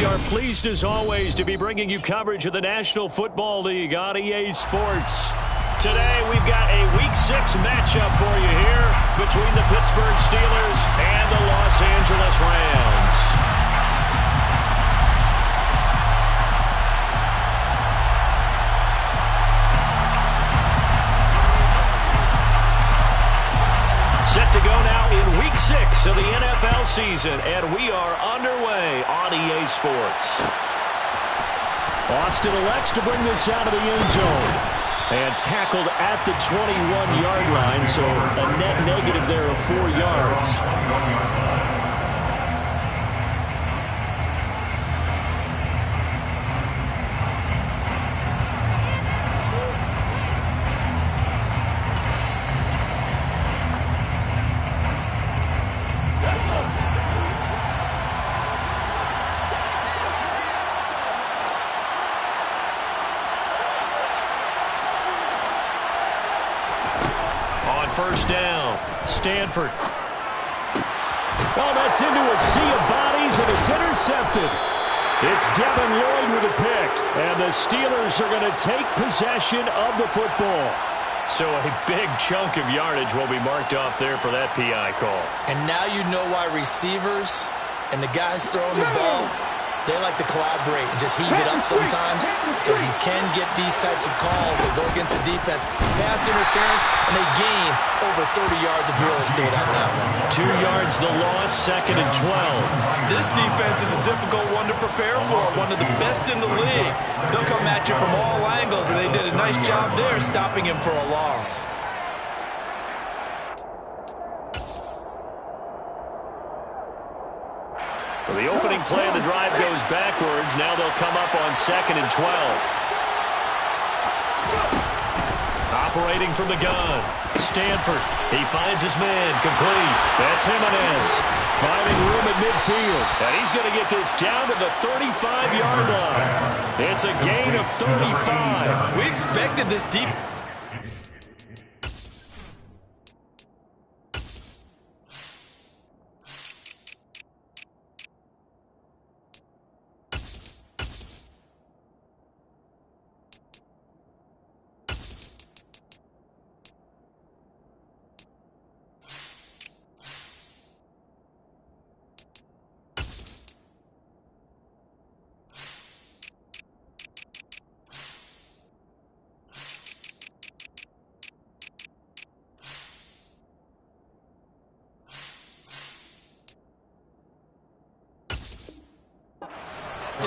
We are pleased as always to be bringing you coverage of the National Football League on EA Sports. Today we've got a Week 6 matchup for you here between the Pittsburgh Steelers and the Los Angeles Rams. Set to go now in Week 6 of the NFL season, and we are underway on EA Sports. Austin elects to bring this out of the end zone. And tackled at the 21-yard line, so a net negative there of 4 yards. First down, Stanford. Oh, that's into a sea of bodies, and it's intercepted. It's Devin Lloyd with a pick, and the Steelers are going to take possession of the football. So a big chunk of yardage will be marked off there for that PI call. And now you know why receivers and the guys throwing the ball, they like to collaborate and just heave it up sometimes, because you can get these types of calls that go against the defense, pass interference, and they gain over 30 yards of real estate on that one. 2 yards the loss, 2nd and 12. This defense is a difficult one to prepare for, one of the best in the league. They'll come at you from all angles, and they did a nice job there stopping him for a loss. So the opening play of the drive goes backwards. Now they'll come up on 2nd and 12. Operating from the gun. Stanford. He finds his man. Complete. That's Jimenez. Finding room at midfield. And he's going to get this down to the 35-yard line. It's a gain of 35. We expected this defense.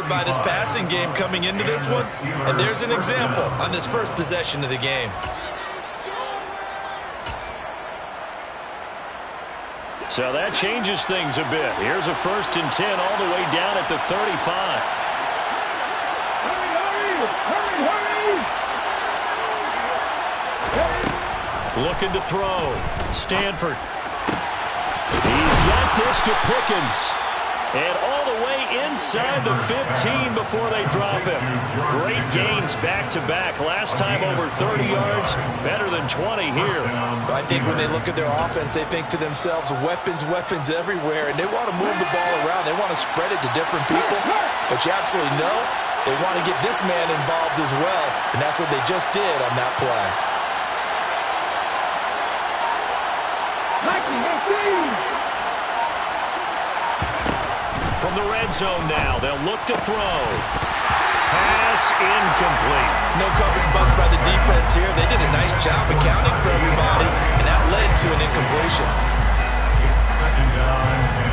By this passing game coming into this one, and there's an example on this first possession of the game. So that changes things a bit. Here's a 1st and 10 all the way down at the 35. Looking to throw. Stanford. He's got this to Pickens. And all the way inside the 15 before they drop him. Great gains back-to-back. Last time over 30 yards, better than 20 here. I think when they look at their offense, they think to themselves, weapons, weapons everywhere, and they want to move the ball around. They want to spread it to different people, but you absolutely know they want to get this man involved as well, and that's what they just did on that play. From the red zone now, they'll look to throw. Pass incomplete. No coverage bust by the defense here. They did a nice job accounting for everybody, and that led to an incompletion. It's 2nd down and 10.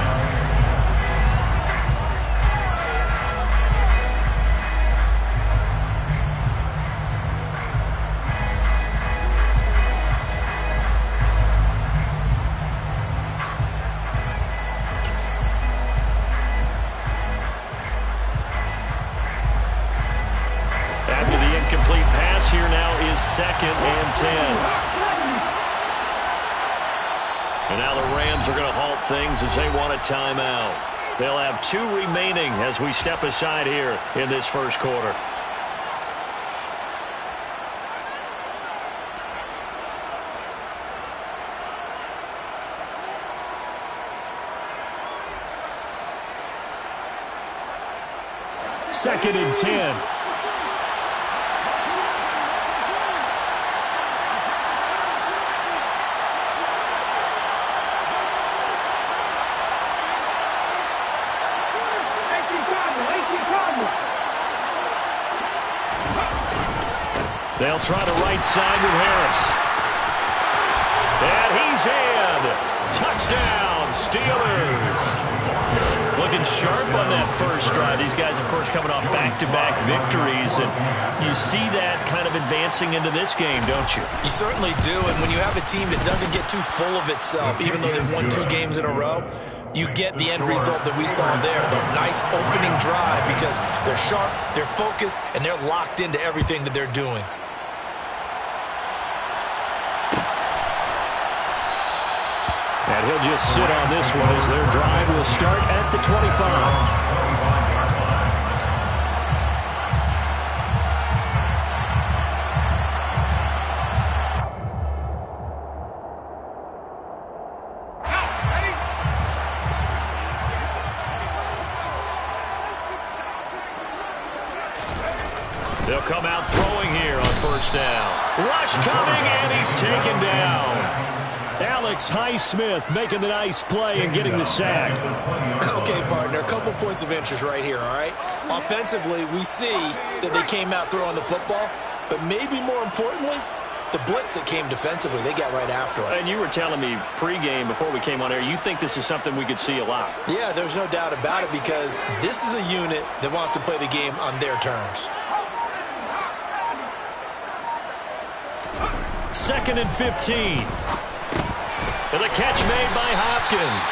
Incomplete pass here now is 2nd and 10. And now the Rams are going to halt things as they want a timeout. They'll have 2 remaining as we step aside here in this first quarter. 2nd and 10. They'll try the right side with Harris. And he's in. Touchdown, Steelers. Looking sharp on that first drive. These guys, of course, coming off back-to-back victories. And you see that kind of advancing into this game, don't you? You certainly do. And when you have a team that doesn't get too full of itself, even though they've won 2 games in a row, you get the end result that we saw there, that nice opening drive, because they're sharp, they're focused, and they're locked into everything that they're doing. And he'll just sit on this one as their drive will start at the 25. They'll come out throwing here on first down. Rush coming, and he's taken down. Alex Highsmith making the nice play and getting the sack. Okay, partner, a couple points of interest right here, all right? Offensively, we see that they came out throwing the football, but maybe more importantly, the blitz that came defensively, they got right after it. And you were telling me pregame before we came on air, you think this is something we could see a lot. Yeah, there's no doubt about it, because this is a unit that wants to play the game on their terms. 2nd and 15. And the catch made by Hopkins.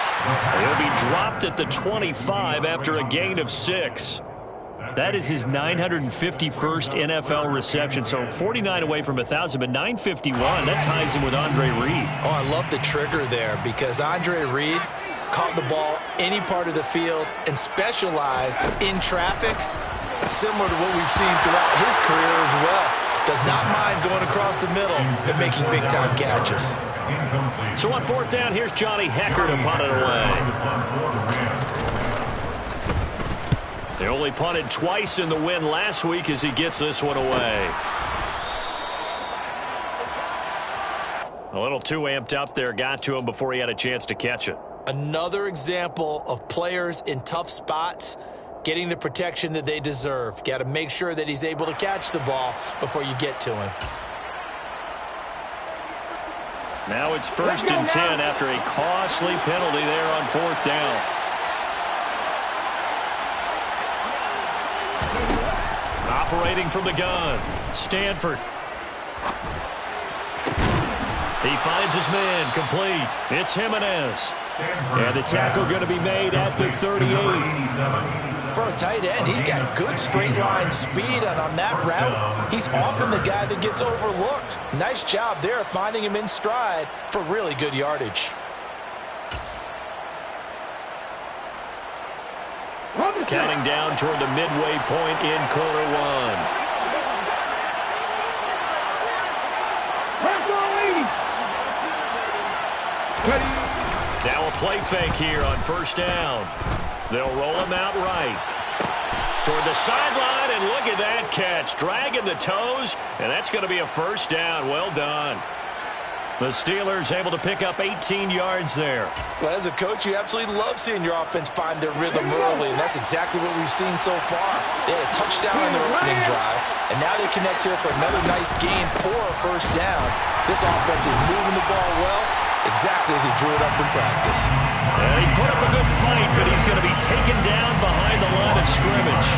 He'll be dropped at the 25 after a gain of 6. That is his 951st NFL reception. So 49 away from 1,000, but 951. That ties him with Andre Reed. Oh, I love the trigger there, because Andre Reed caught the ball any part of the field and specialized in traffic, similar to what we've seen throughout his career as well. Does not mind going across the middle and making big-time catches. So on 4th down, here's Johnny Hecker to punt it away. They only punted twice in the win last week as he gets this one away. A little too amped up there, got to him before he had a chance to catch it. Another example of players in tough spots getting the protection that they deserve. Got to make sure that he's able to catch the ball before you get to him. Now it's 1st and 10 after a costly penalty there on 4th down. Operating from the gun, Stanford. He finds his man, complete. It's Jimenez. And the tackle going to be made at the 38. For a tight end, he's got good straight line speed, and on that route, he's often the guy that gets overlooked. Nice job there finding him in stride for really good yardage. Counting down toward the midway point in quarter 1. Now a play fake here on 1st down. They'll roll him out right. Toward the sideline, and look at that catch. Dragging the toes, and that's going to be a 1st down. Well done. The Steelers able to pick up 18 yards there. Well, as a coach, you absolutely love seeing your offense find their rhythm early, and that's exactly what we've seen so far. They had a touchdown on their opening drive, and now they connect here for another nice gain for a 1st down. This offense is moving the ball well, exactly as he drew it up in practice. He put up a good fight, but he's going to be taken down behind the line of scrimmage.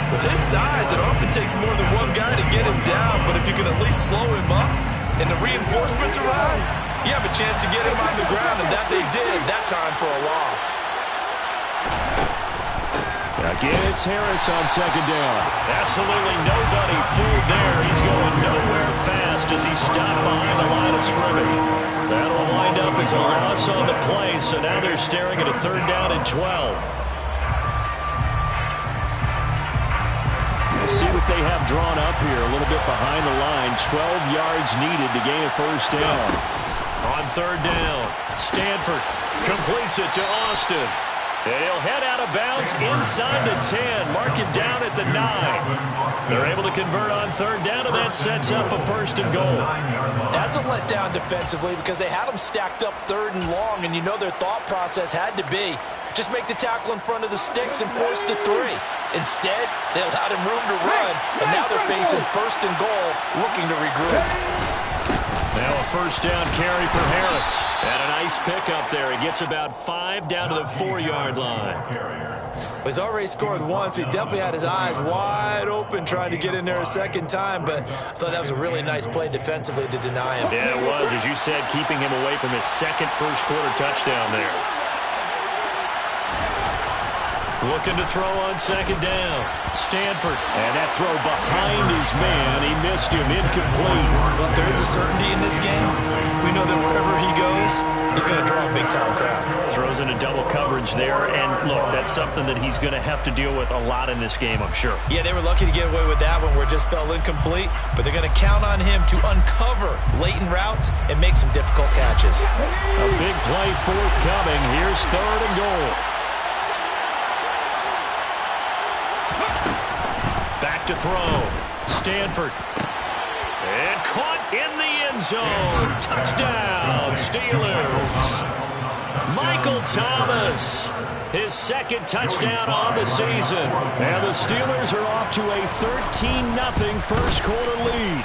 With his size, it often takes more than one guy to get him down, but if you can at least slow him up and the reinforcements arrive, you have a chance to get him on the ground, and that they did that time for a loss. Again, it's Harris on 2nd down. Absolutely nobody fooled there. He's going nowhere fast as he stopped behind the line of scrimmage. That'll wind up as a loss on the play, so now they're staring at a 3rd down and 12. We'll see what they have drawn up here a little bit behind the line. 12 yards needed to gain a 1st down. On 3rd down, Stanford completes it to Austin. And he'll head out of bounds inside the 10, mark it down at the 9. They're able to convert on third down, and that sets up a first and goal. That's a letdown defensively because they had them stacked up third and long, and you know their thought process had to be just make the tackle in front of the sticks and force the 3. Instead, they allowed him room to run, and now they're facing first and goal, looking to regroup. Now a first down carry for Harris. And a nice pickup there. He gets about 5 down to the 4-yard line. He's already scored once. He definitely had his eyes wide open trying to get in there a second time, but I thought that was a really nice play defensively to deny him. Yeah, it was, as you said, keeping him away from his second first-quarter touchdown there. Looking to throw on second down. Stanford. And that throw behind his man. He missed him. Incomplete. Look, there is a certainty in this game. We know that wherever he goes, he's going to draw a big-time crowd. Throws into double coverage there. And, look, that's something that he's going to have to deal with a lot in this game, I'm sure. Yeah, they were lucky to get away with that one where it just fell incomplete. But they're going to count on him to uncover latent routes and make some difficult catches. A big play forthcoming. Here's third and goal. Back to throw. Stanford. And caught in the end zone. Touchdown, Steelers. Michael Thomas. His second touchdown on the season. And the Steelers are off to a 13-0 first-quarter lead.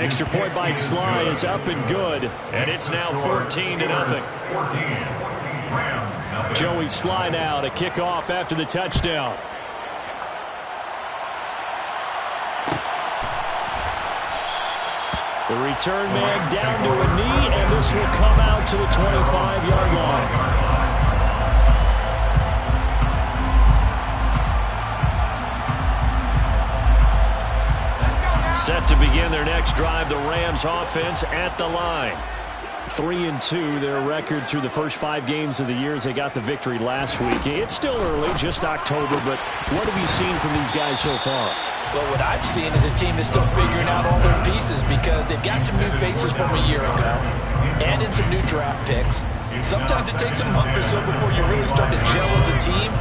Extra point by Sly is up and good. And it's now 14-0. Joey Sly now to kick off after the touchdown. The return man down to a knee, and this will come out to the 25-yard line. Set to begin their next drive, the Rams offense at the line. 3-2, their record through the first 5 games of the year as they got the victory last week. It's still early, just October, but what have you seen from these guys so far? Well, what I've seen is a team that's still figuring out all their pieces because they've got some new faces from a year ago and in some new draft picks. Sometimes it takes a month or so before you really start to gel as a team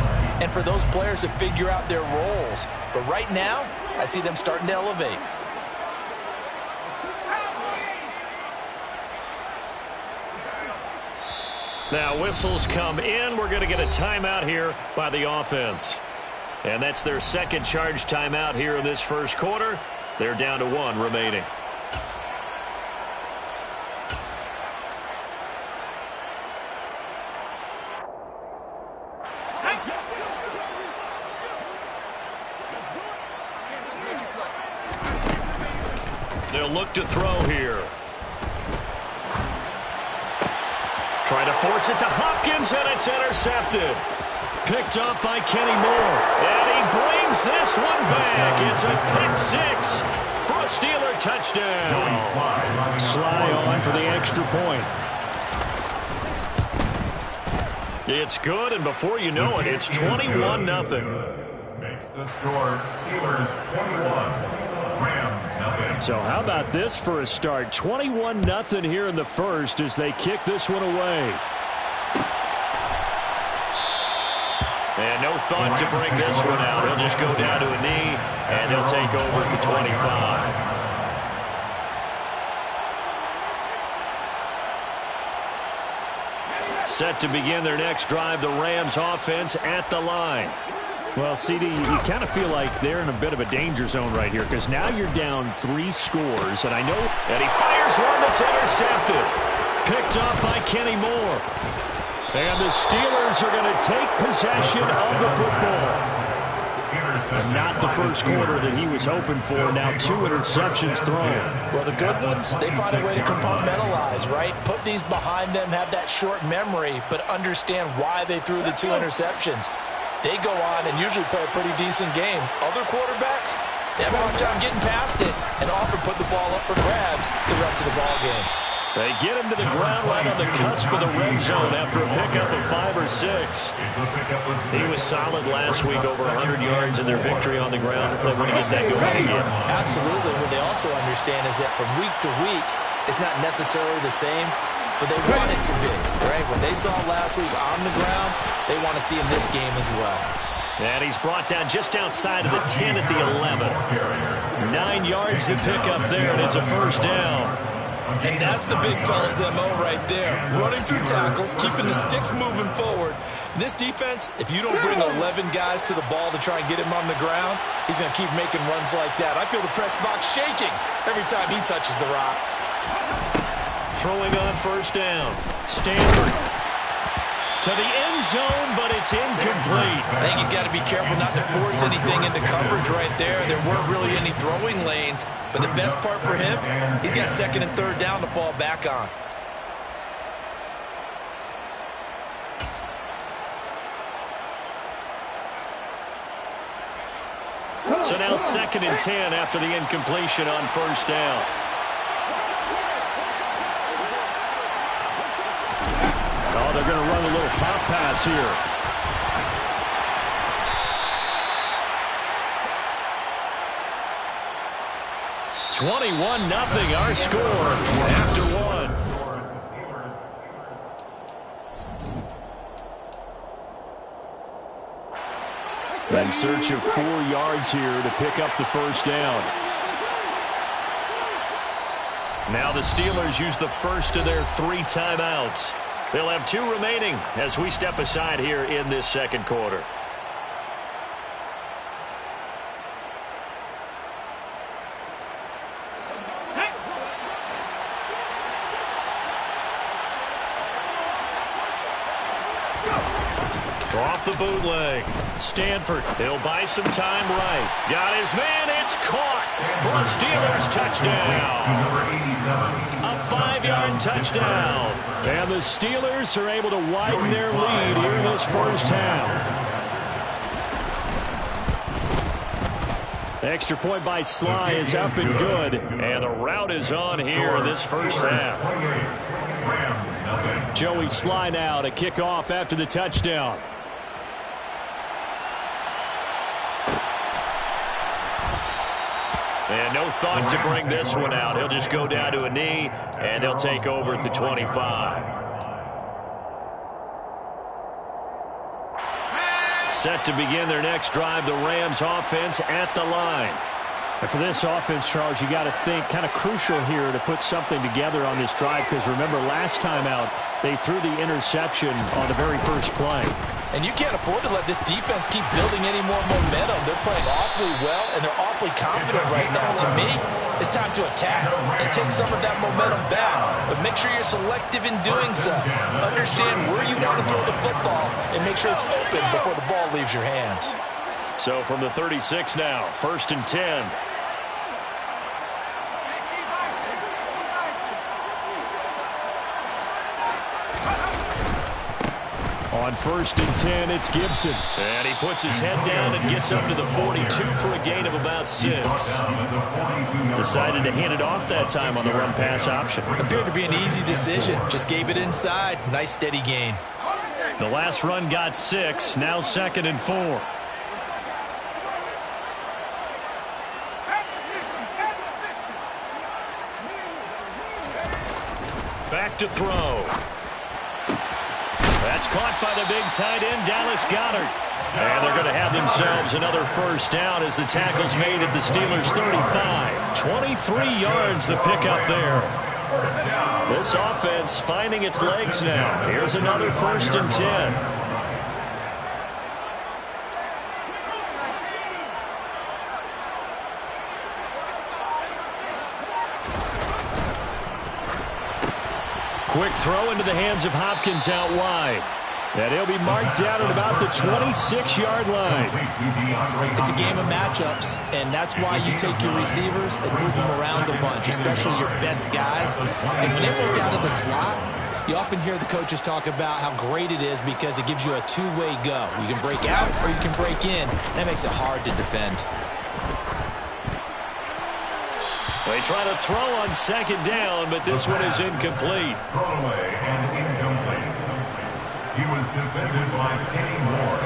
and for those players to figure out their roles. But right now, I see them starting to elevate. Now whistles come in. We're going to get a timeout here by the offense. And that's their second charge timeout here in this first quarter. They're down to 1 remaining. They'll look to throw here. Trying to force it to Hopkins, and it's intercepted. Picked up by Kenny Moore. And he brings this one back. It's a pick 6 for a Steeler touchdown. Sly on for the extra point. It's good, and before you know it, it's 21-0. Makes the score Steelers 21, Rams 0. So how about this for a start? 21-0 here in the first as they kick this one away. And no thought to bring this one out. He'll just go down to a knee, and he'll take over at the 25. Set to begin their next drive, the Rams offense at the line. Well, CD, you kind of feel like they're in a bit of a danger zone right here because now you're down 3 scores, and I know that he fires one that's intercepted. Picked up by Kenny Moore. And the Steelers are going to take possession of the football. Not the first quarter that he was hoping for. Now 2 interceptions thrown. Well, the good ones, they find a way to compartmentalize, right? Put these behind them, have that short memory, but understand why they threw the 2 interceptions. They go on and usually play a pretty decent game. Other quarterbacks, they have a hard time getting past it and often put the ball up for grabs the rest of the ball game. They get him to the ground right on the cusp of the red zone after a pickup of 5 or 6. He was solid last week, over 100 yards in their victory on the ground. They want to get that going again. Absolutely. What they also understand is that from week to week, it's not necessarily the same, but but they want it to be, right? What they saw last week on the ground, they want to see in this game as well. And he's brought down just outside of the 10 at the 11. 9 yards to pick up there, and it's a first down. And that's the big fella's MO right there. Running through tackles, keeping the sticks moving forward. This defense, if you don't bring 11 guys to the ball to try and get him on the ground, he's going to keep making runs like that. I feel the press box shaking every time he touches the rock. Throwing on first down. Stanford to the end zone, but it's incomplete. I think he's got to be careful not to force anything into coverage right there. There weren't really any throwing lanes, but the best part for him, he's got second and third down to fall back on. So now second and 10 after the incompletion on first down. Oh, they're going to run a little pop pass here. (21-0) our score after one. In search of 4 yards here to pick up the first down. Now the Steelers use the first of their 3 timeouts. They'll have 2 remaining as we step aside here in this second quarter. Off the bootleg. Stanford, he'll buy some time right. Got his man, it's caught for a Steelers touchdown. A 5-yard touchdown. And the Steelers are able to widen their lead here in this first half. The extra point by Sly is up and good. And the route is on here in this first half. Joey Sly now to kick off after the touchdown. And no thought to bring this one out. He'll just go down to a knee, and they'll take over at the 25. Set to begin their next drive, the Rams offense at the line. And for this offense, Charles, you got to think kind of crucial here to put something together on this drive, because remember last time out they threw the interception on the very first play. And you can't afford to let this defense keep building any more momentum. They're playing awfully well, and they're awfully confident right now. To me, it's time to attack and take some of that momentum back. But make sure you're selective in doing so. Understand where you want to throw the football and make sure it's open before the ball leaves your hands. So from the 36 now, first and 10. On first and 10, it's Gibson. And he puts his head down and gets up to the 42 for a gain of about 6. Decided to hand it off that time on the run-pass option. Appeared to be an easy decision. Just gave it inside. Nice steady gain. The last run got 6. Now second and 4. Back to throw. That's caught by the big tight end, Dallas Goedert. And they're going to have themselves another first down as the tackle's made at the Steelers' 35. 23 yards the pickup there. This offense finding its legs now. Here's another first and 10. Quick throw into the hands of Hopkins out wide. And he'll be marked down at about the 26-yard line. It's a game of matchups, and that's why you take your receivers and move them around a bunch, especially your best guys. And when they work out of the slot, you often hear the coaches talk about how great it is because it gives you a two-way go. You can break out or you can break in. That makes it hard to defend. They try to throw on second down, but this one is incomplete. Throwaway and incomplete. He was defended by Kenny Moore.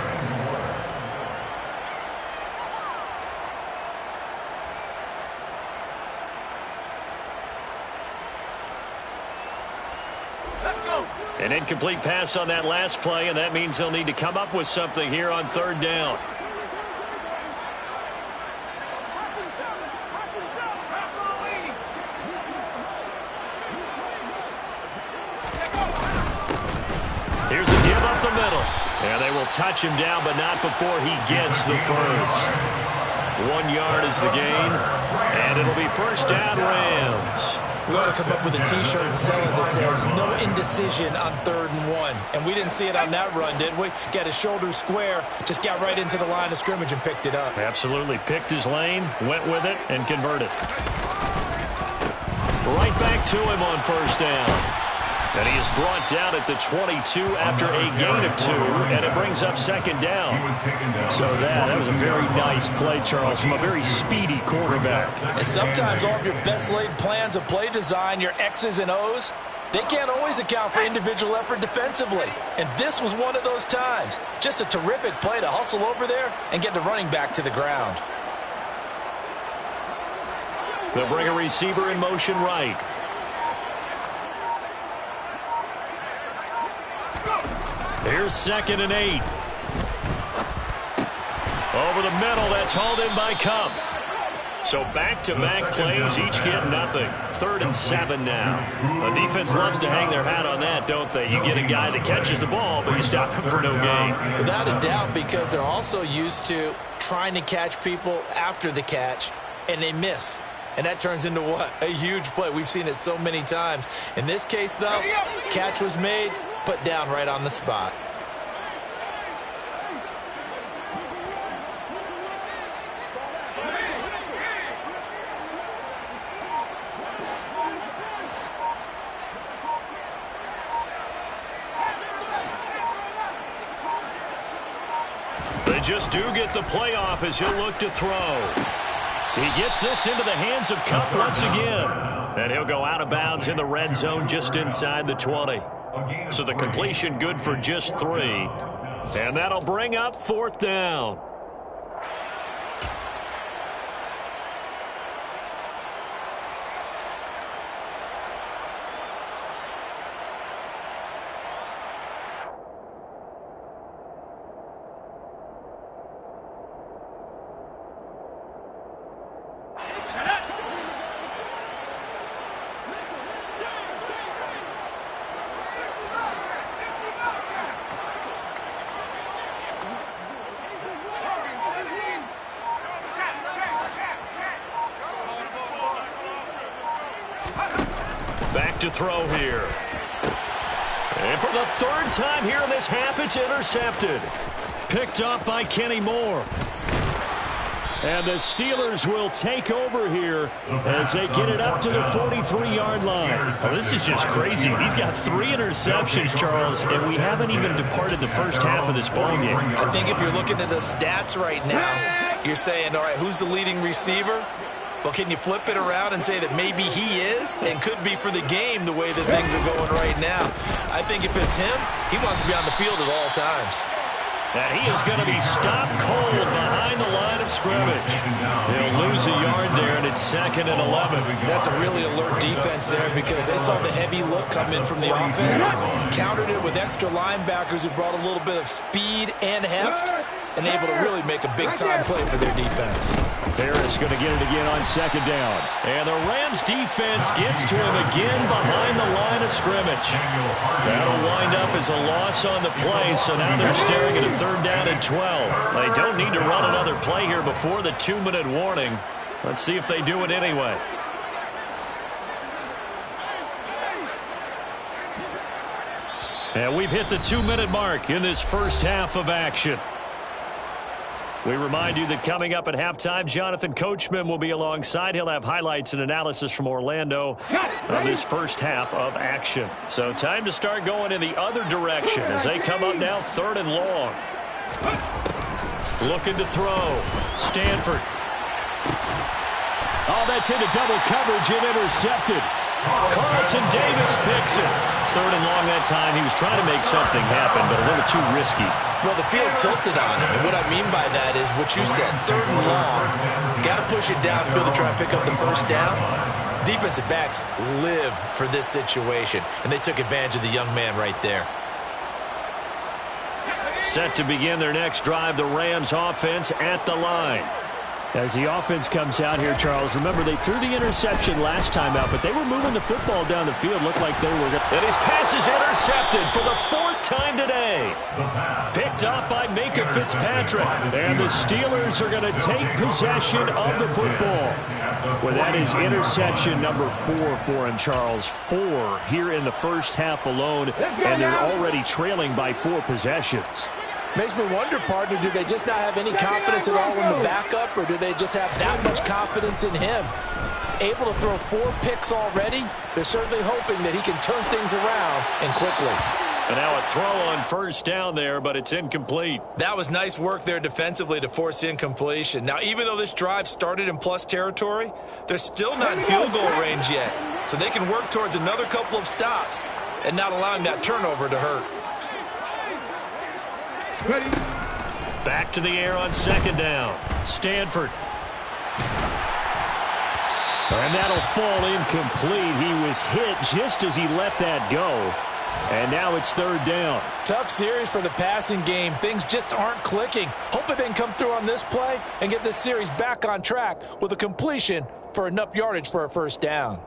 An incomplete pass on that last play, and that means they'll need to come up with something here on third down. Here's a give up the middle. And they will touch him down, but not before he gets the first. 1 yard is the gain, and it'll be first down Rams. We ought to come up with a T-shirt and sell it that says, no indecision on 3rd and 1. And we didn't see it on that run, did we? Got his shoulders square, just got right into the line of scrimmage and picked it up. Absolutely. Picked his lane, went with it, and converted. Right back to him on first down. And he is brought down at the 22 after a gain of 2, and it brings up second down. So that was a very nice play, Charles, from a very speedy quarterback. And sometimes all of your best laid plans of play design, your X's and O's, they can't always account for individual effort defensively. And this was one of those times. Just a terrific play to hustle over there and get the running back to the ground. They'll bring a receiver in motion right. Here's 2nd and 8. Over the middle, that's hauled in by Cup. So back-to-back plays, each get nothing. 3rd and 7 now. The defense loves to hang their hat on that, don't they? You get a guy that catches the ball, but you stop him for no gain. Without a doubt, because they're also used to trying to catch people after the catch, and they miss. And that turns into what? A huge play. We've seen it so many times. In this case, though, catch was made, put down right on the spot. They just do get the playoff as he'll look to throw. He gets this into the hands of Cup once again. And he'll go out of bounds in the red zone just inside the 20. So the completion good for just 3. And that'll bring up 4th down. Back to throw here. And for the 3rd time here in this half, it's intercepted. Picked up by Kenny Moore. And the Steelers will take over here as they get it up to the 43-yard line. Oh, this is just crazy. He's got 3 interceptions, Charles, and we haven't even departed the first half of this ballgame. I think if you're looking at the stats right now, you're saying, all right, who's the leading receiver? Well, can you flip it around and say that maybe he is and could be for the game the way that things are going right now? I think if it's him, he wants to be on the field at all times. And he is going to be stopped cold behind the line of scrimmage. He'll lose a yard there, and it's 2nd and 11. That's a really alert defense there because they saw the heavy look come in from the offense, countered it with extra linebackers who brought a little bit of speed and heft, and able to really make a big-time play for their defense. Harris going to get it again on 2nd down. And the Rams defense gets to him again behind the line of scrimmage. That'll wind up as a loss on the play, so now they're staring at a 3rd down and 12. They don't need to run another play here before the 2-minute warning. Let's see if they do it anyway. And we've hit the 2-minute mark in this first half of action. We remind you that coming up at halftime, Jonathan Coachman will be alongside. He'll have highlights and analysis from Orlando of this first half of action. So time to start going in the other direction as they come up now 3rd and long. Looking to throw. Stanford. Oh, that's into double coverage and intercepted. Carlton Davis picks it. 3rd and long that time. He was trying to make something happen, but a little too risky. Well, the field tilted on him, and what I mean by that is what you said, 3rd and long. Got to push it downfield to try and pick up the first down. defensive backs live for this situation, and they took advantage of the young man right there. Set to begin their next drive, the Rams offense at the line. As the offense comes out here, Charles, remember they threw the interception last time out, but they were moving the football down the field. Looked like they were going to... And his pass is intercepted for the 4th time today. Picked up by Micah Fitzpatrick. And the Steelers are going to take possession of the football. Well, that is interception number 4 for him, Charles. 4 here in the first half alone, and they're already trailing by 4 possessions. Makes me wonder, partner, do they just not have any confidence at all in the backup, or do they just have that much confidence in him? Able to throw 4 picks already, they're certainly hoping that he can turn things around and quickly. And now a throw on first down there, but it's incomplete. That was nice work there defensively to force incompletion. Now, even though this drive started in plus territory, they're still not in field goal range yet, so they can work towards another couple of stops and not allowing that turnover to hurt. Ready. Back to the air on second down. Stanford. And that'll fall incomplete. He was hit just as he let that go. And now it's 3rd down. Tough series for the passing game. Things just aren't clicking. Hoping they can come through on this play and get this series back on track with a completion for enough yardage for a first down.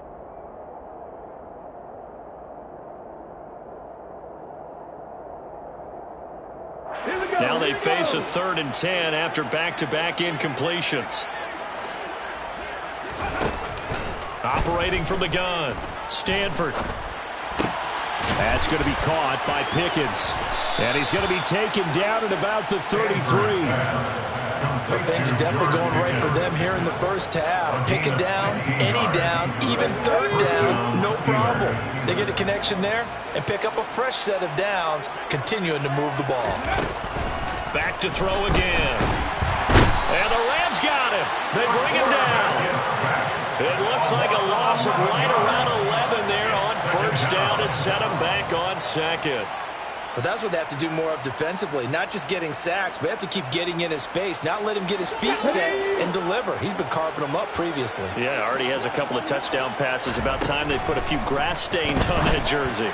Now they face a 3rd and 10 after back-to-back incompletions. Operating from the gun, Stanford. That's going to be caught by Pickens. And he's going to be taken down at about the 33. But things are definitely going right for them here in the first half. Pick it down, any down, even 3rd down, no problem. They get a connection there and pick up a fresh set of downs, continuing to move the ball. Back to throw again. And the Rams got him. They bring him down. It looks like a loss of right around 11 there on first down to set him back on 2nd. But that's what they have to do more of defensively, not just getting sacks, but they have to keep getting in his face, not let him get his feet set and deliver. He's been carving them up previously. Yeah, already has a couple of touchdown passes. About time they put a few grass stains on that jersey.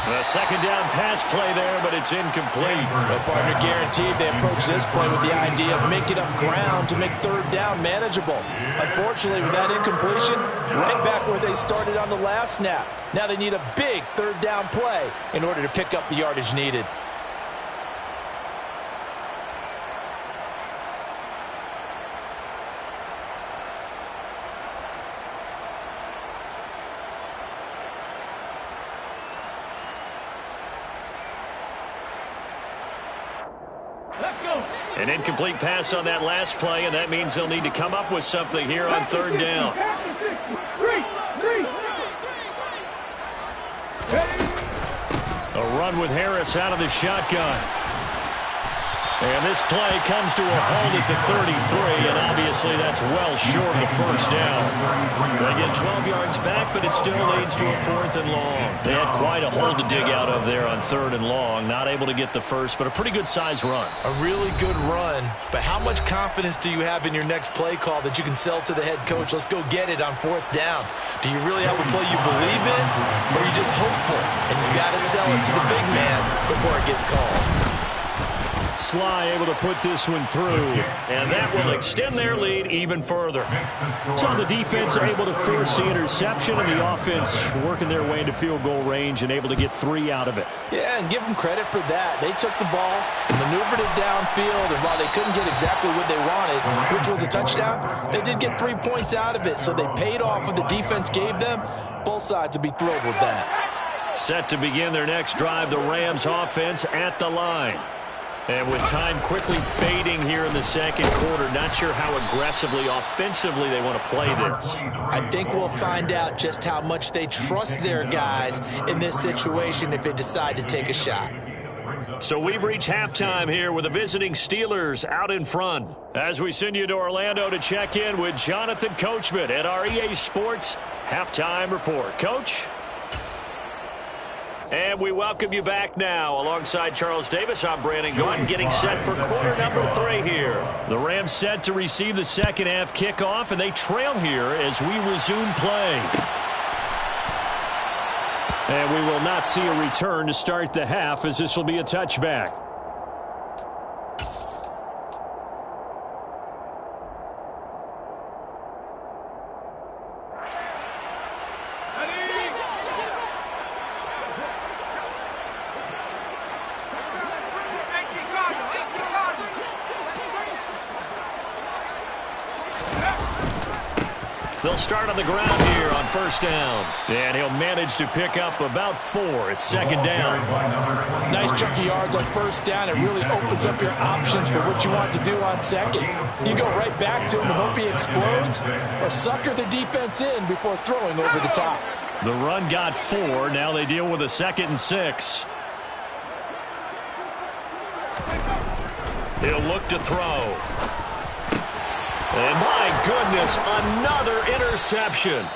A 2nd down pass play there, but it's incomplete. Well, partner, guaranteed they approach this play with the idea of making up ground to make 3rd down manageable. Unfortunately, with that incompletion, right back where they started on the last snap. Now they need a big 3rd down play in order to pick up the yardage needed. An incomplete pass on that last play, and that means they'll need to come up with something here on 3rd down. A run with Harris out of the shotgun. And this play comes to a halt at the 33, and obviously that's well short of the first down. They get 12 yards back, but it still leads to a 4th and long. They had quite a hole to dig out of there on 3rd and long. Not able to get the first, but a pretty good-sized run. A really good run, but how much confidence do you have in your next play call that you can sell to the head coach? Let's go get it on 4th down. Do you really have a play you believe in, or are you just hopeful, and you got to sell it to the big man before it gets called? Sly able to put this one through, and that will extend their lead even further. So the defense able to force the interception, and the offense working their way into field goal range and able to get 3 out of it. Yeah, and give them credit for that. They took the ball, maneuvered it downfield, and while they couldn't get exactly what they wanted, which was a touchdown, they did get 3 points out of it, so they paid off what the defense gave them. Both sides would be thrilled with that. Set to begin their next drive, the Rams offense at the line. And with time quickly fading here in the 2nd quarter, not sure how aggressively, offensively they want to play this. I think we'll find out just how much they trust their guys in this situation if they decide to take a shot. So we've reached halftime here with the visiting Steelers out in front. As we send you to Orlando to check in with Jonathan Coachman at our EA Sports Halftime Report. Coach? And we welcome you back now. Alongside Charles Davis, I'm Brandon Gaudin, getting set for quarter number 3 here. The Rams set to receive the second half kickoff, and they trail here as we resume play. And we will not see a return to start the half, as this will be a touchback. They'll start on the ground here on first down. And he'll manage to pick up about 4. It's second down. Nice chunk of yards on first down. It really opens up your options for what you want to do on second. You go right back to him and hope he explodes, or sucker the defense in before throwing over the top. The run got 4. Now they deal with a 2nd and 6. He'll look to throw. And my goodness, another interception.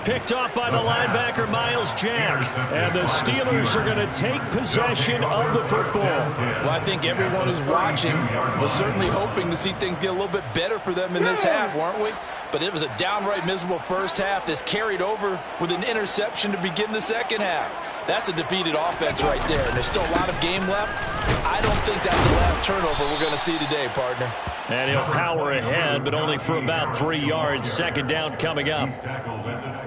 Picked off by the linebacker, Miles Jack. And the Steelers are going to take possession of the football. Well, I think everyone who's watching was certainly hoping to see things get a little bit better for them in this half, weren't we? But it was a downright miserable first half. This carried over with an interception to begin the second half. That's a defeated offense right there. And there's still a lot of game left. I don't think that's the last turnover we're going to see today, partner. And he'll power ahead, but only for about 3 yards. Second down coming up.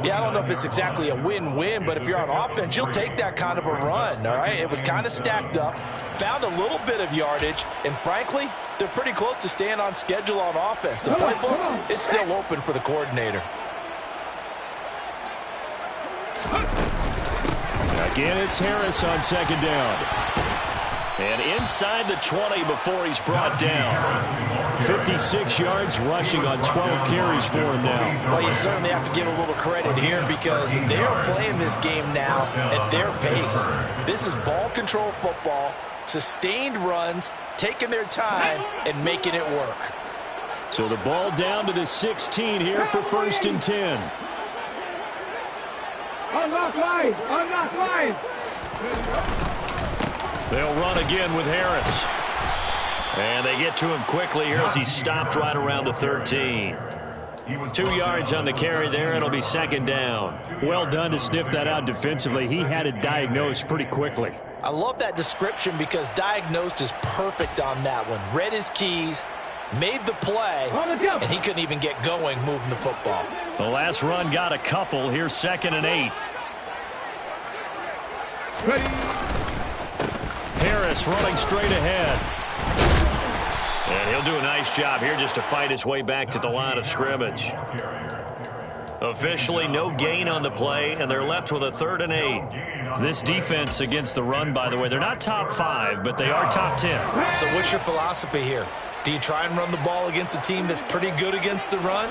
Yeah, I don't know if it's exactly a win-win, but if you're on offense, you'll take that kind of a run, all right? It was kind of stacked up, found a little bit of yardage, and frankly, they're pretty close to staying on schedule on offense. The playbook is still open for the coordinator. Again, it's Harris on second down. And inside the 20 before he's brought down. 56 yards rushing on 12 carries for him now. Well, you certainly have to give a little credit here because they are playing this game now at their pace. This is ball control football, sustained runs, taking their time, and making it work. So the ball down to the 16 here for 1st and 10. Unlock line! Unlock line! They'll run again with Harris. And they get to him quickly here as he stopped right around the 13. 2 yards on the carry there. It'll be second down. Well done to sniff that out defensively. He had it diagnosed pretty quickly. I love that description because diagnosed is perfect on that one. Read his keys, made the play, and he couldn't even get going moving the football. The last run got a couple. Here's 2nd and 8. Harris running straight ahead. And he'll do a nice job here just to fight his way back to the line of scrimmage. Officially no gain on the play, and they're left with a 3rd and 8. This defense against the run, by the way, they're not top 5, but they are top 10. So what's your philosophy here? Do you try and run the ball against a team that's pretty good against the run?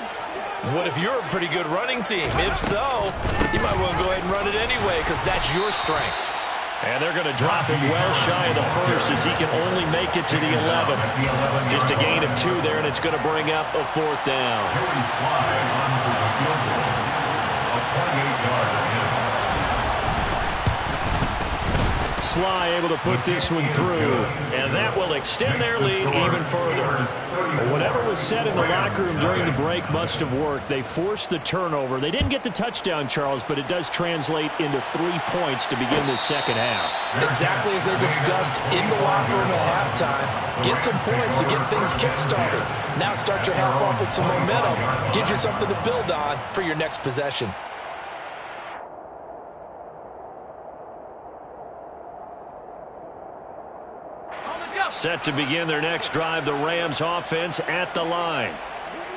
What if you're a pretty good running team? If so, you might want to go ahead and run it anyway because that's your strength. And they're going to drop him well shy of the 1st as he can only make it to the 11. Just a gain of 2 there, and it's going to bring up a 4th down. Sly able to put this one through, and that will extend their lead even further. Whatever was said in the locker room during the break must have worked. They forced the turnover. They didn't get the touchdown, Charles, but it does translate into 3 points to begin this second half. Exactly as they discussed in the locker room at halftime. Get some points to get things kick-started. Now start your half off with some momentum. Gives you something to build on for your next possession. Set to begin their next drive, the Rams offense at the line.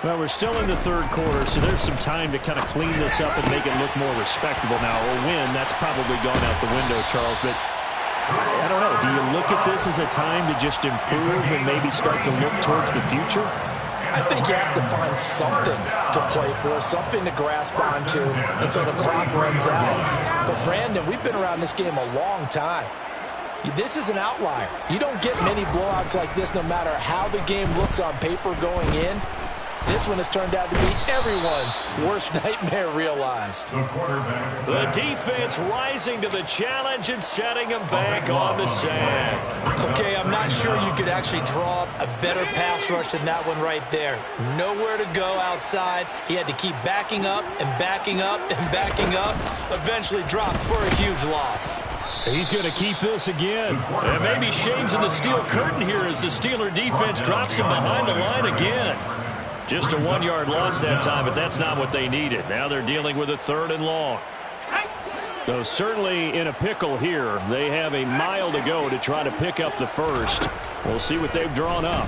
Well, we're still in the 3rd quarter, so there's some time to kind of clean this up and make it look more respectable. Now, a win, that's probably gone out the window, Charles, but I don't know. Do you look at this as a time to just improve and maybe start to look towards the future? I think you have to find something to play for, something to grasp onto until the clock runs out. But, Brandon, we've been around this game a long time. This is an outlier. You don't get many blowouts like this no matter how the game looks on paper going in. This one has turned out to be everyone's worst nightmare realized. The defense rising to the challenge and setting him back on the sack. Okay, I'm not sure you could actually draw up a better pass rush than that one right there. Nowhere to go outside. He had to keep backing up and backing up and backing up. Eventually dropped for a huge loss. He's going to keep this again. And maybe shades of the steel curtain here as the Steeler defense drops him behind the line again. Just a 1-yard loss that time, but that's not what they needed. Now they're dealing with a 3rd and long. So certainly in a pickle here. They have a mile to go to try to pick up the first. We'll see what they've drawn up.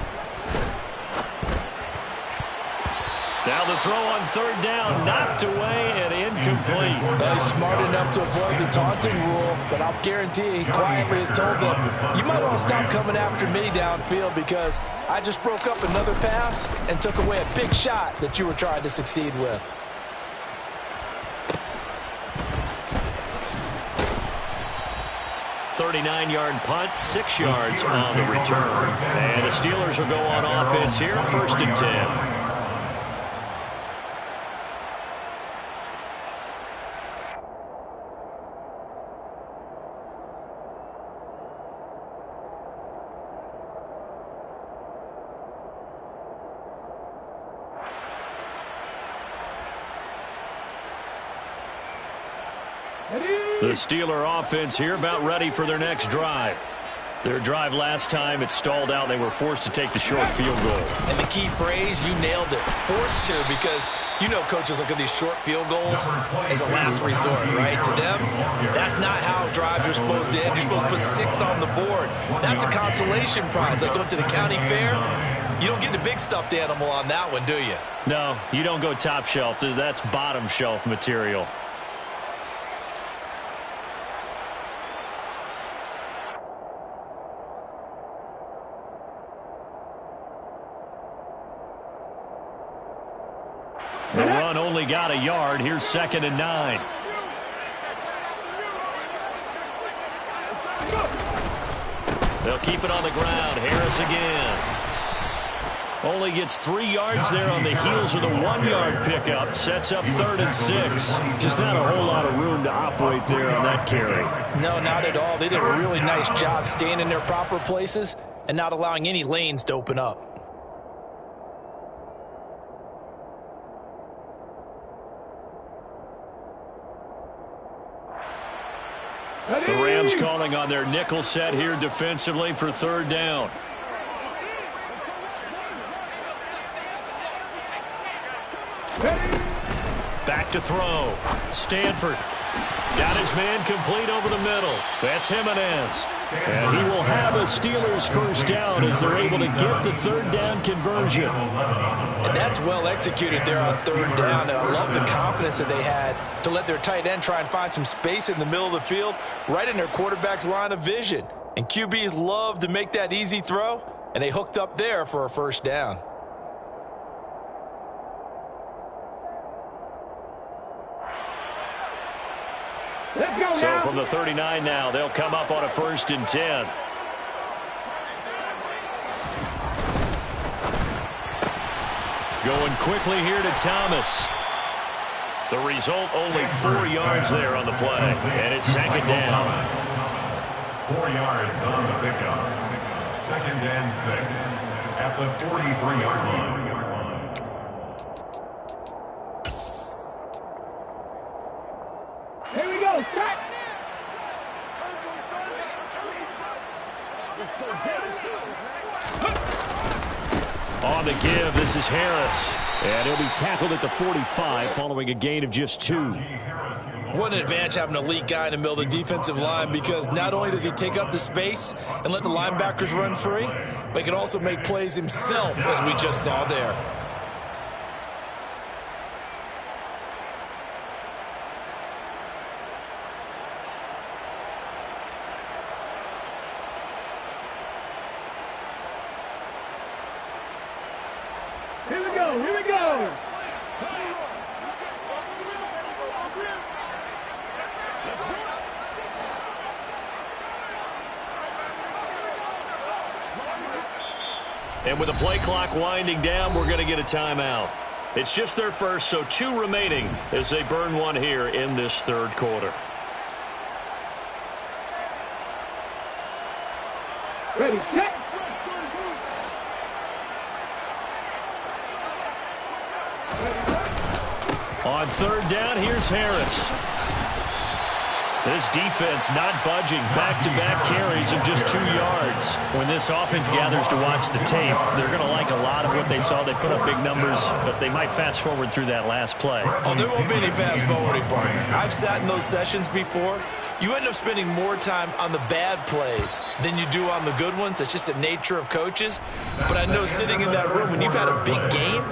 Now the throw on 3rd down, knocked away and incomplete. Well, he's smart enough to avoid the taunting rule, but I'll guarantee he quietly has told them, you might want to stop coming after me downfield because I just broke up another pass and took away a big shot that you were trying to succeed with. .39-yard punt, 6 yards on the return. And the Steelers will go on offense here, 1st and 10. The Steeler offense here about ready for their next drive. Their drive last time, it stalled out. They were forced to take the short field goal. And the key phrase, you nailed it. Forced to, because you know coaches look at these short field goals as a last resort, right? To them, that's not how drives are supposed to end. You're supposed to put 6 on the board. That's a consolation prize. Like going to the county fair, you don't get the big stuffed animal on that one, do you? No, you don't go top shelf. That's bottom shelf material. The run only got a yard. Here's 2nd and 9. They'll keep it on the ground. Harris again. Only gets 3 yards there on the heels of the 1-yard pickup. Sets up 3rd and 6. Just not a whole lot of room to operate there on that carry. No, not at all. They did a really nice job staying in their proper places and not allowing any lanes to open up. The Rams calling on their nickel set here defensively for 3rd down. Back to throw. Stanford. Got his man complete over the middle. That's Jimenez. And he will have a Steelers 1st down as they're able to get the 3rd down conversion. And that's well executed there on 3rd down. And I love the confidence that they had to let their tight end try and find some space in the middle of the field, right in their quarterback's line of vision. And QBs love to make that easy throw, and they hooked up there for a 1st down. So from the 39 now, they'll come up on a 1st and 10. Going quickly here to Thomas. The result, only 4 yards there on the play. And it's 2nd down. 4 yards on the pickup. 2nd and 6 at the 43-yard line. Here we go, start. On the give, this is Harris. And he'll be tackled at the 45 following a gain of just 2. What an advantage having an elite guy in the middle of the defensive line, because not only does he take up the space and let the linebackers run free, but he can also make plays himself, as we just saw there. Here we go, here we go. And with the play clock winding down, we're going to get a timeout. It's just their first, so 2 remaining as they burn one here in this third quarter. Ready, set. On third down, here's Harris. This defense not budging. Back-to-back carries of just 2 yards. When this offense gathers to watch the tape, they're going to like a lot of what they saw. They put up big numbers, but they might fast-forward through that last play. Oh, there won't be any fast-forwarding, partner. I've sat in those sessions before. You end up spending more time on the bad plays than you do on the good ones. It's just the nature of coaches. But I know sitting in that room, when you've had a big game,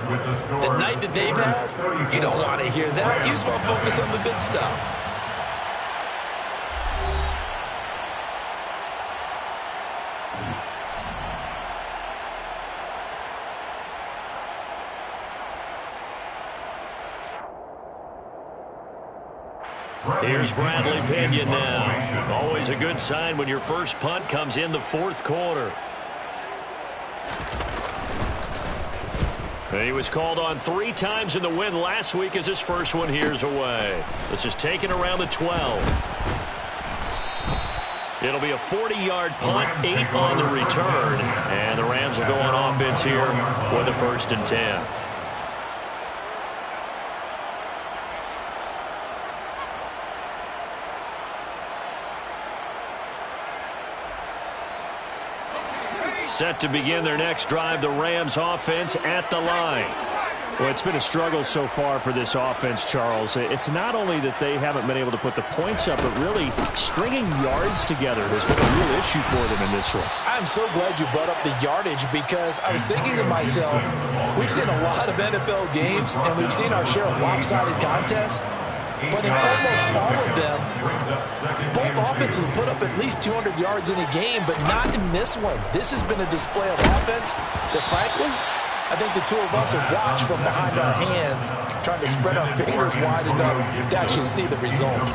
the night that they've had, you don't want to hear that. You just want to focus on the good stuff. Here's Bradley Pinion now. Always a good sign when your first punt comes in the fourth quarter. He was called on 3 times in the win last week as his first one here's away. This is taken around the 12. It'll be a 40-yard punt, 8 on the return. And the Rams will go on offense here with a 1st and 10. Set to begin their next drive, the Rams offense at the line. Well, it's been a struggle so far for this offense, Charles. It's not only that they haven't been able to put the points up, but really stringing yards together has been a real issue for them in this one. I'm so glad you brought up the yardage because I was thinking to myself, we've seen a lot of NFL games and we've seen our share of lopsided contests. But in almost all of them, both offenses put up at least 200 yards in a game, but not in this one. This has been a display of offense that, frankly, I think the 2 of us have watched from behind our hands, trying to spread our fingers wide enough to actually see the result.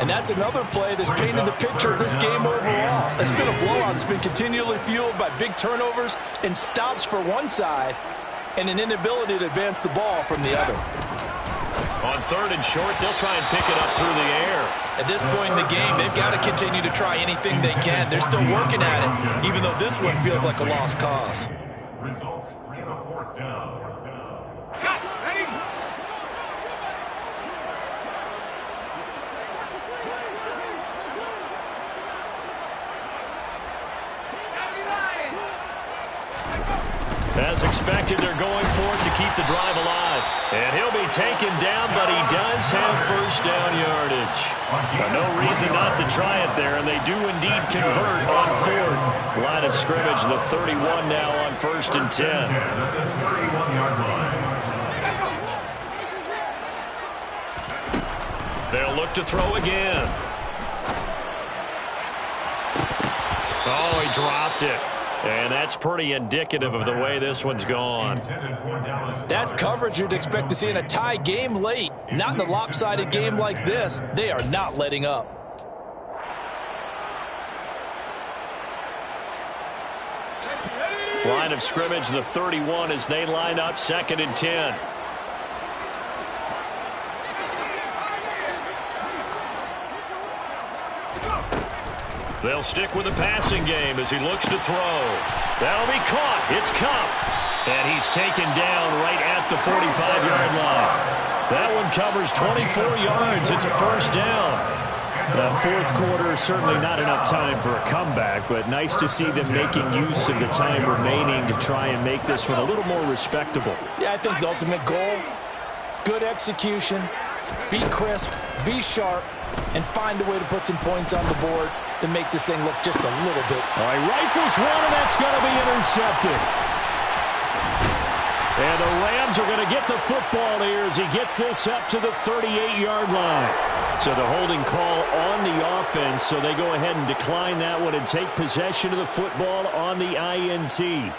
And that's another play that's painted the picture of this game overall. It's been a blowout. It's been continually fueled by big turnovers and stops for one side and an inability to advance the ball from the other. On 3rd and short, they'll try and pick it up through the air. At this point in the game, they've got to continue to try anything they can. They're still working at it, even though this one feels like a lost cause. Results, bring a 4th down. Ready? As expected, they're going for it to keep the drive alive. And he'll be taken down, but he does have 1st down yardage. But no reason not to try it there, and they do indeed convert on 4th. Line of scrimmage, the 31 now on 1st and 10. They'll look to throw again. Oh, he dropped it. And that's pretty indicative of the way this one's gone. That's coverage you'd expect to see in a tie game late. Not in a lopsided game like this. They are not letting up. Line of scrimmage, the 31 as they line up 2nd and 10. They'll stick with the passing game as he looks to throw. That'll be caught. It's Cup. And he's taken down right at the 45-yard line. That one covers 24 yards. It's a 1st down. Fourth quarter, certainly not enough time for a comeback, but nice to see them making use of the time remaining to try and make this one a little more respectable. Yeah, I think the ultimate goal, good execution, be crisp, be sharp, and find a way to put some points on the board to make this thing look just a little bit. All right, rifles one, and that's going to be intercepted. And the Rams are going to get the football here as he gets this up to the 38-yard line. So the holding call on the offense, so they go ahead and decline that one and take possession of the football on the INT.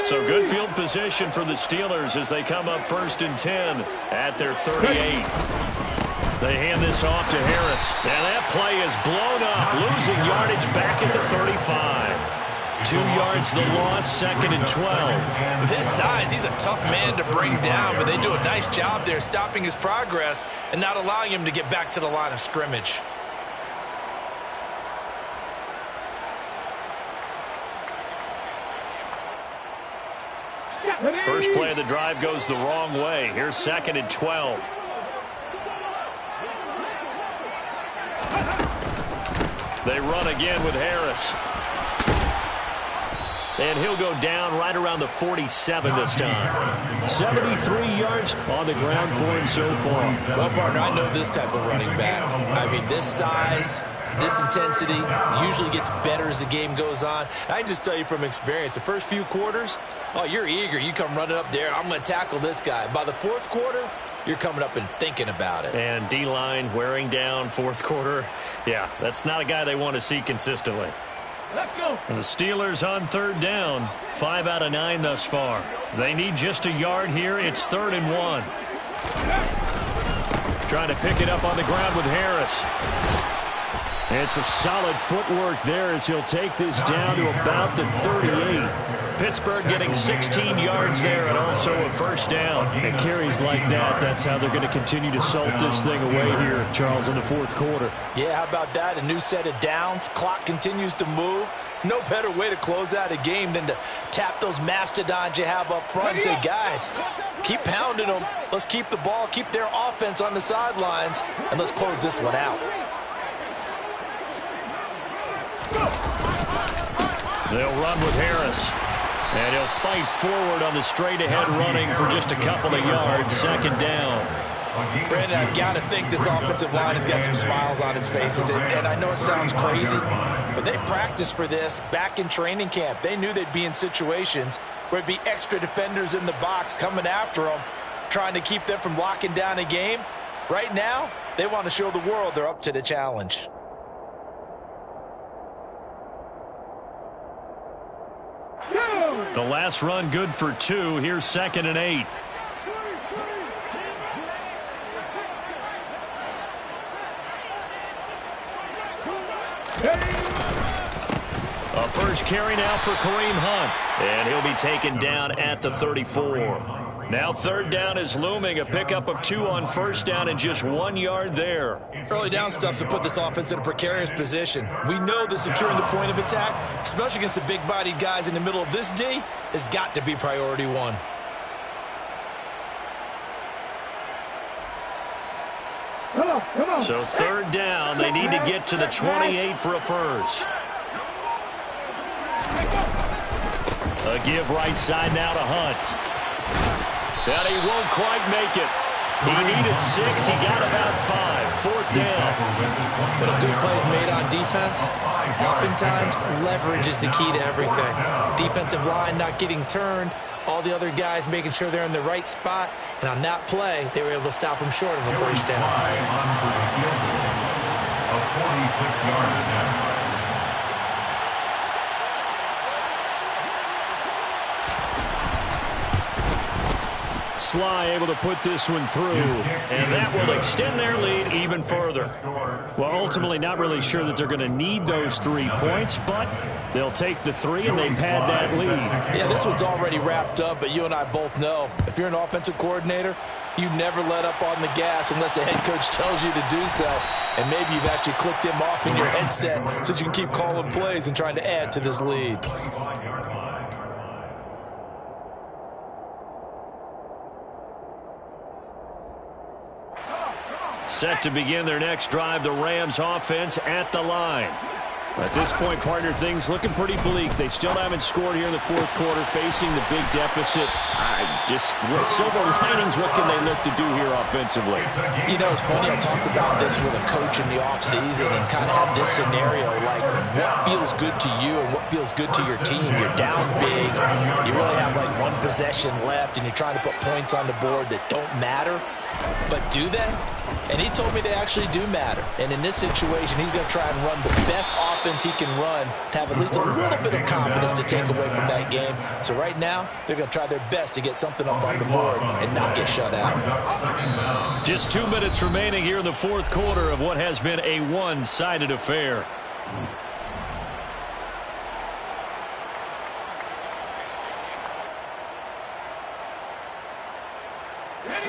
So good field position for the Steelers as they come up 1st and 10 at their 38. They hand this off to Harris. And that play is blown up, losing yardage back at the 35. 2 yards the loss, 2nd and 12. With his size, he's a tough man to bring down, but they do a nice job there stopping his progress and not allowing him to get back to the line of scrimmage. First play of the drive goes the wrong way. Here's 2nd and 12. They run again with Harris. And he'll go down right around the 47 this time. 73 yards on the ground for him so far. Well, partner, I know this type of running back. I mean, this size, this intensity usually gets better as the game goes on. I can just tell you from experience, the first few quarters, oh, you're eager. You come running up there, I'm going to tackle this guy. By the 4th quarter, you're coming up and thinking about it. And D-line wearing down 4th quarter. Yeah, that's not a guy they want to see consistently. Let's go. And the Steelers on 3rd down. 5 out of 9 thus far. They need just a yard here. It's 3rd and 1. Trying to pick it up on the ground with Harris. And some solid footwork there as he'll take this down to about the 38. Pittsburgh getting 16 yards there and also a 1st down. And carries like that, that's how they're going to continue to salt this thing away here, Charles, in the 4th quarter. Yeah, how about that? A new set of downs. Clock continues to move. No better way to close out a game than to tap those mastodons you have up front and say, guys, keep pounding them. Let's keep the ball, keep their offense on the sidelines, and let's close this one out. They'll run with Harris. And he'll fight forward on the straight-ahead running for just a couple of yards. 2nd down. Brandon, I've got to think this offensive line has got some smiles on its faces. And I know it sounds crazy, but they practiced for this back in training camp. They knew they'd be in situations where it'd be extra defenders in the box coming after them, trying to keep them from locking down a game. Right now, they want to show the world they're up to the challenge. The last run good for 2. Here's 2nd and 8. A first carry now for Kareem Hunt. And he'll be taken down at the 34. Now 3rd down is looming. A pickup of 2 on 1st down and just 1 yard there. Early down stuff to put this offense in a precarious position. We know that securing the point of attack, especially against the big-bodied guys in the middle of this D, has got to be priority 1. Come on. So 3rd down, they need to get to the 28 for a first. A give right side now to Hunt. And he won't quite make it. He needed 6. He got about 5. 4th down. But a good play is made on defense. Oftentimes, leverage is the key to everything. Defensive line not getting turned. All the other guys making sure they're in the right spot. And on that play, they were able to stop him short of a 1st down. A 46-yard attempt. Sly able to put this one through, and that will extend their lead even further. Well, ultimately not really sure that they're going to need those 3 points, but they'll take the 3 and they've had that lead. Yeah, this one's already wrapped up, but you and I both know if you're an offensive coordinator, you never let up on the gas unless the head coach tells you to do so. And maybe you've actually clicked him off in your headset so you can keep calling plays and trying to add to this lead. Set to begin their next drive, the Rams offense at the line. At this point, partner, things looking pretty bleak. They still haven't scored here in the 4th quarter, facing the big deficit. With silver linings, what can they look to do here offensively? You know, it's funny, I talked about this with a coach in the offseason and kind of had this scenario, like what feels good to you and what feels good to your team. You're down big, you really have like 1 possession left, and you're trying to put points on the board that don't matter. But do they? And he told me they actually do matter. And in this situation, he's going to try and run the best offense offense he can run to have at least a little bit of confidence to take away from that game. So right now, they're going to try their best to get something up on the board and not get shut out. Just 2 minutes remaining here in the fourth quarter of what has been a one-sided affair.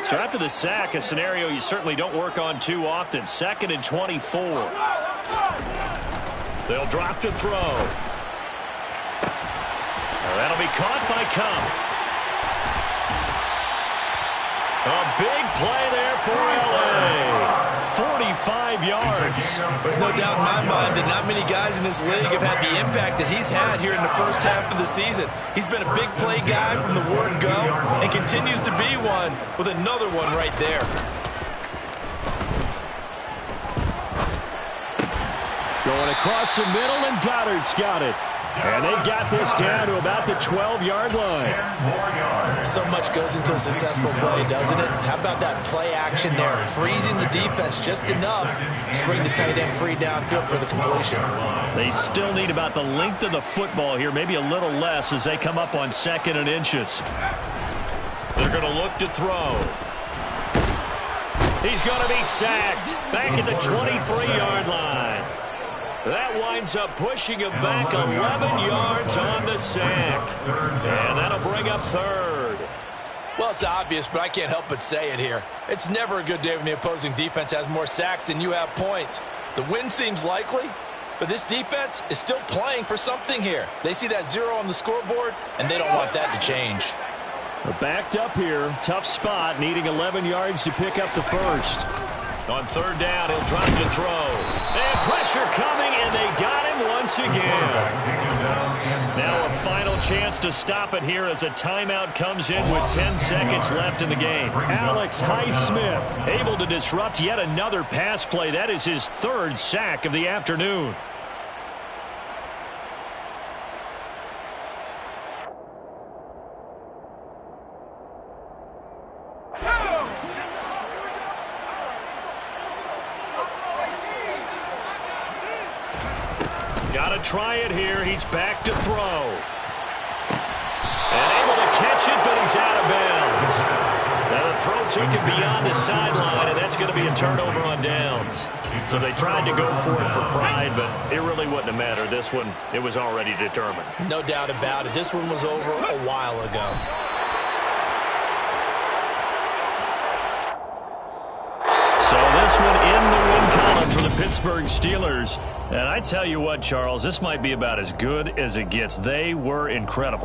So after the sack, a scenario you certainly don't work on too often. 2nd and 24. They'll drop to throw. That'll be caught by Cup. A big play there for L.A. 45 yards. There's no doubt in my mind that not many guys in this league have had the impact that he's had here in the first half of the season. He's been a big play guy from the word go and continues to be one with another one right there. Going across the middle, and Goddard's got it. And they've got this down to about the 12-yard line. So much goes into a successful play, doesn't it? How about that play action there? Freezing the defense just enough to bring the tight end free downfield for the completion. They still need about the length of the football here, maybe a little less as they come up on 2nd and inches. They're going to look to throw. He's going to be sacked back at the 23-yard line. That winds up pushing him back 11 yards on the sack. And that'll bring up 3rd. Well, it's obvious, but I can't help but say it here. It's never a good day when the opposing defense has more sacks than you have points. The win seems likely, but this defense is still playing for something here. They see that 0 on the scoreboard, and they don't want that to change. They're backed up here. Tough spot, needing 11 yards to pick up the first. On 3rd down, he'll drop to throw. And pressure coming, and they got him once again. Now a final chance to stop it here as a timeout comes in with 10 seconds left in the game. Alex Highsmith able to disrupt yet another pass play. That is his 3rd sack of the afternoon. Got to try it here. He's back to throw. And able to catch it, but he's out of bounds. Now the throw took him beyond the sideline, and that's going to be a turnover on downs. So they tried to go for it for pride, but it really wouldn't have mattered. This one, it was already determined. No doubt about it. This one was over a while ago. So this one in the win column for the Pittsburgh Steelers. And I tell you what, Charles, this might be about as good as it gets. They were incredible.